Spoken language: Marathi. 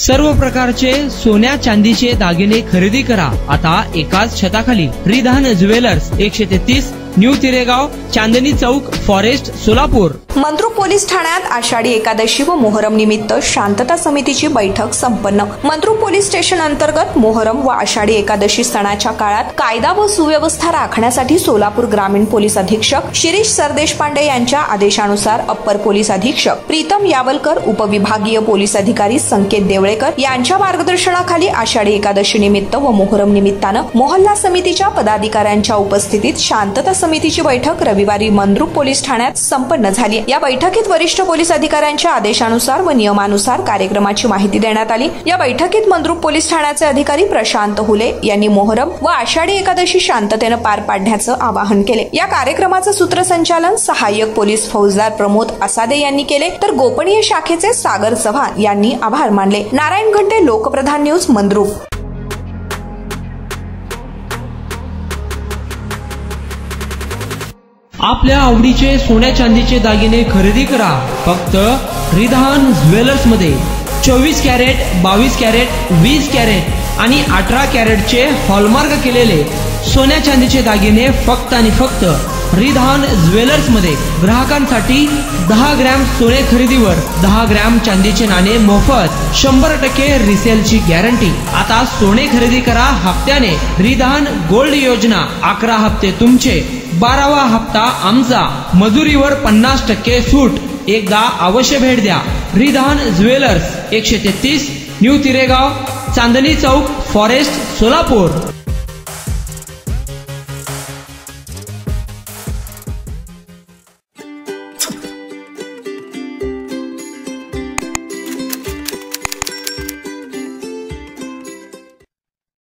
सर्व प्रकारचे सोन्या चांदीचे दागिने खरेदी करा आता एकाच छताखाली। Ridhan jewellers 133 new तिरेगाव, Chandni Chowk, forest, Solapur. Mandrup police ठाण्यात आषाढी एकादशी व मोहरम निमित्त शांतता समितीची बैठक संपन्न। मंद्रुप पोलीस स्टेशन अंतर्गत मोहरम व आषाढी एकादशी सणाच्या काळात कायदा व सुव्यवस्था राखण्यासाठी सोलापूर ग्रामीण पोलीस अधीक्षक शिरीष सरदेशपांडे यांच्या आदेशानुसार अप्पर पोलीस अधीक्षक प्रीतम यावलकर, उपविभागीय पोलीस अधिकारी संकेत देवळेकर यांच्या मार्गदर्शनाखाली आषाढी एकादशी निमित्त व मोहरम निमित्तानं मोहल्ला समितीच्या पदाधिकाऱ्यांच्या उपस्थितीत शांतता समितीची बैठक रविवारी मंद्रुप पोलीस ठाण्यात संपन्न झाली। या बैठकीत वरिष्ठ पोलीस अधिकाऱ्यांच्या आदेशानुसार व नियमानुसार कार्यक्रमाची माहिती देण्यात आली। या बैठकीत मंद्रुप पोलीस ठाण्याचे अधिकारी प्रशांत हुले यांनी मोहरम व आषाढी एकादशी शांततेने पार पाडण्याचं आवाहन केले। या कार्यक्रमाचं सूत्रसंचालन सहाय्यक पोलीस फौजदार प्रमोद असादे यांनी केले, तर गोपनीय शाखेचे सागर चव्हाण यांनी आभार मानले। नारायण घंटे, लोकप्रधान न्यूज, मंद्रुप। आपल्या आवडीचे सोन्या चांदीचे दागिने खरेदी करा फक्त रिधान ज्वेलर्स मध्ये। 24 कॅरेट, 22 कॅरेट, 20 कॅरेट आणि 18 कॅरेटचे हॉलमार्क केलेले सोन्या चांदीचे दागिने फक्त आणि फक्त रिधान ज्वेलर्स मध्ये। ग्राहकांसाठी 10 ग्रॅम सोने खरेदीवर 10 ग्रॅम चांदीचे नाणे मोफत, 100% रिसेलची गॅरंटी। आता सोने खरेदी करा हप्त्याने। रिधान गोल्ड योजना, 11 हप्ते तुमचे, 12वा हप्ता आमचा, मजुरीवर 50% सूट। एकदा अवश्य भेट द्या। Ridhan jewellers 133 new तिरेगाव, Chandni Chowk, forest, Solapur.